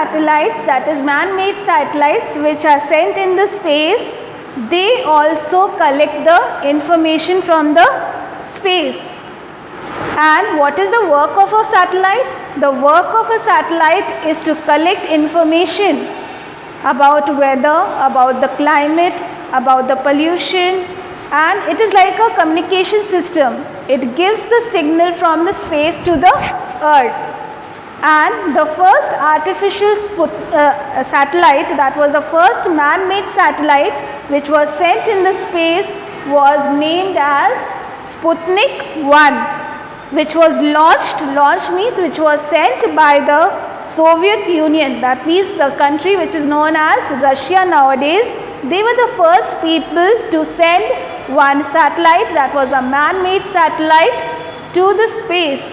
satellites, that is man-made satellites which are sent in the space, they also collect the information from the space. And what is the work of a satellite? The work of a satellite is to collect information about weather, about the climate, about the pollution, and it is like a communication system. It gives the signal from the space to the earth. And the first artificial satellite, that was the first man-made satellite which was sent in the space, was named as Sputnik 1, which was launched means which was sent by the Soviet Union, that means the country which is known as Russia nowadays. They were the first people to send one satellite, that was a man-made satellite, to the space.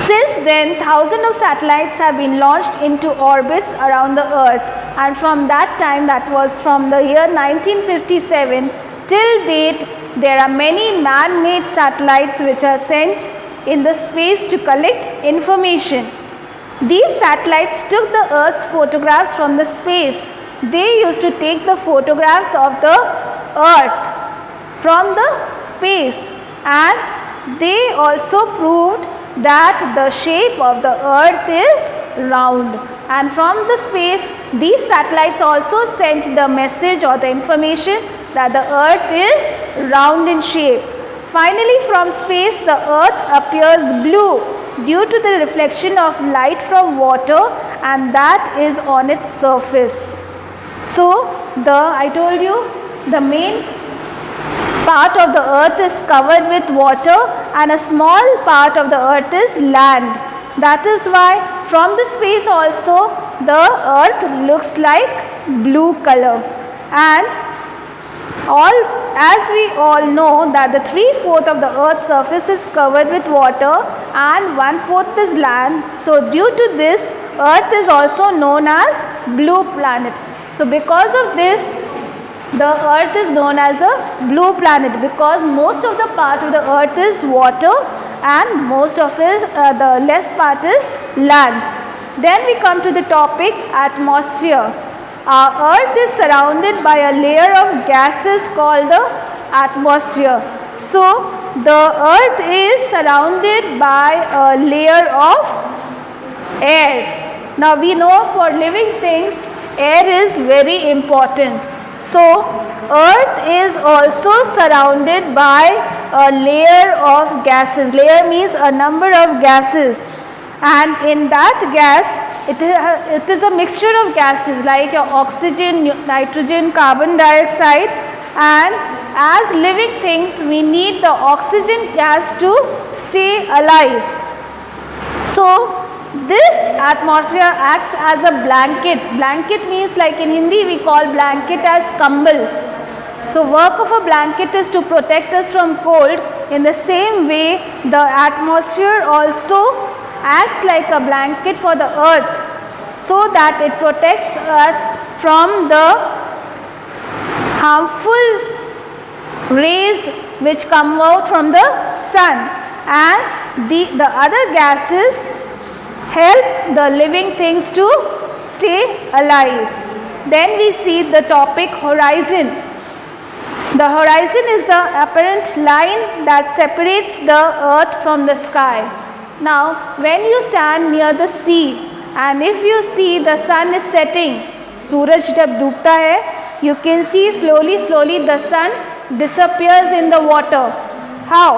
Since then, thousands of satellites have been launched into orbits around the earth, and from that time, that was from the year 1957 till date, there are many man-made satellites which are sent in the space to collect information. These satellites took the Earth's photographs from the space. They used to take the photographs of the Earth from the space, and they also proved that the shape of the Earth is round. And from the space, these satellites also sent the message or the information that the Earth is round in shape. Finally, from space, the Earth appears blue due to the reflection of light from water, and that is on its surface. So, I told you, the main part of the earth is covered with water and a small part of the earth is land. That is why from the space also the earth looks like blue color. And as we all know that the 3/4 of the earth's surface is covered with water and 1/4 is land. So due to this, earth is also known as blue planet. So because of this, the earth is known as a blue planet, because most of the part of the earth is water and most of it, the less part is land. Then we come to the topic atmosphere. Our earth is surrounded by a layer of gases called the atmosphere. So the earth is surrounded by a layer of air. Now we know for living things air is very important. So earth is also surrounded by a layer of gases. Layer means a number of gases, and in that gas it is a mixture of gases like oxygen, nitrogen, carbon dioxide, and as living things we need the oxygen gas to stay alive. So this atmosphere acts as a blanket. Blanket means, like in Hindi we call blanket as kambal. So work of a blanket is to protect us from cold. In the same way, the atmosphere also acts like a blanket for the earth, so that it protects us from the harmful rays which come out from the sun, and the other gases help the living things to stay alive. Then we see the topic horizon. The horizon is the apparent line that separates the earth from the sky. Now when you stand near the sea and if you see the sun is setting, सूरज जब डूबता है, you can see slowly the sun disappears in the water. How?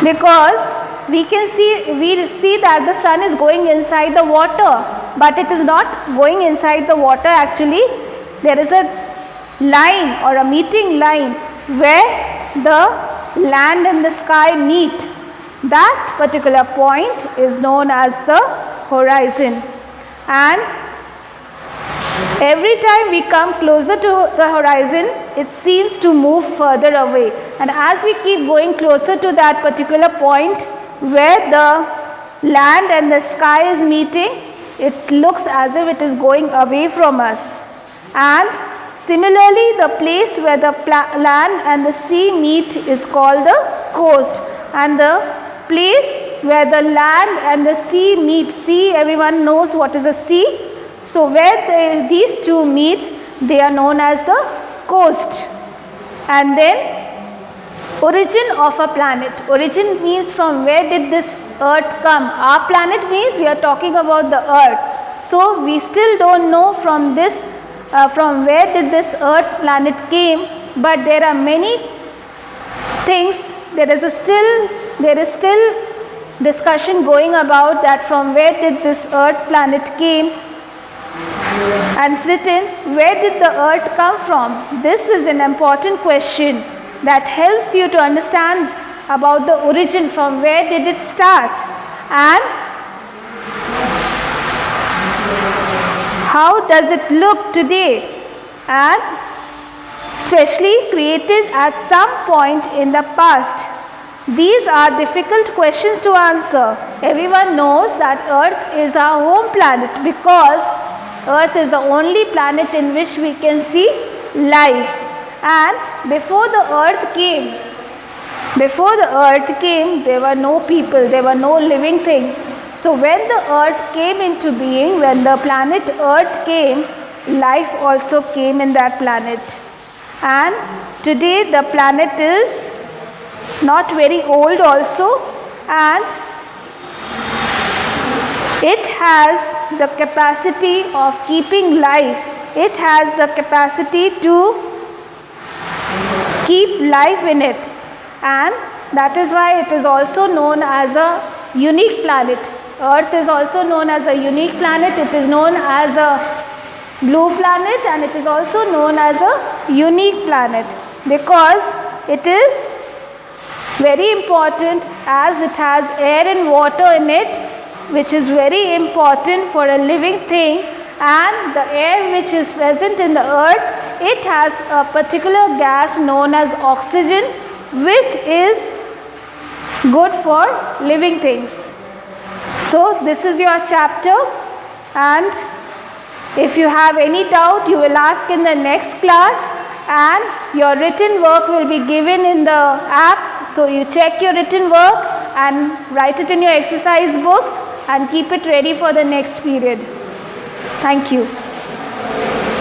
Because we see that the sun is going inside the water, but it is not going inside the water actually. There is a line or a meeting line where the land and the sky meet. That particular point is known as the horizon. And every time we come closer to the horizon, it seems to move further away. And as we keep going closer to that particular point where the land and the sky is meeting, it looks as if it is going away from us. And similarly, the place where the land and the sea meet is called the coast, and the place where the land and the sea meet. Sea, everyone knows what is a sea. So where these two meet, they are known as the coast. And then origin of a planet. Origin means from where did this earth come. Our planet means we are talking about the earth. So we still don't know from this from where did this earth planet came, but there are many things. There is still discussion going about that from where did this earth planet came, and it's written where did the earth come from. This is an important question that helps you to understand about the origin, from where did it start and how does it look today, and especially created at some point in the past. These are difficult questions to answer. Everyone knows that Earth is our home planet because Earth is the only planet in which we can see life. And before the Earth came, there were no people, there were no living things. So when the Earth came into being, when the planet Earth came, life also came in that planet. And today the planet is not very old also, and it has the capacity of keeping life. It has the capacity to keep life in it, and that is why it is also known as a unique planet. Earth is also known as a unique planet. It is known as a blue planet, and it is also known as a unique planet because it is very important as it has air and water in it, which is very important for a living thing. And the air which is present in the earth, it has a particular gas known as oxygen, which is good for living things. So this is your chapter, and if you have any doubt, you will ask in the next class, and your written work will be given in the app. So you check your written work and write it in your exercise books and keep it ready for the next period. Thank you.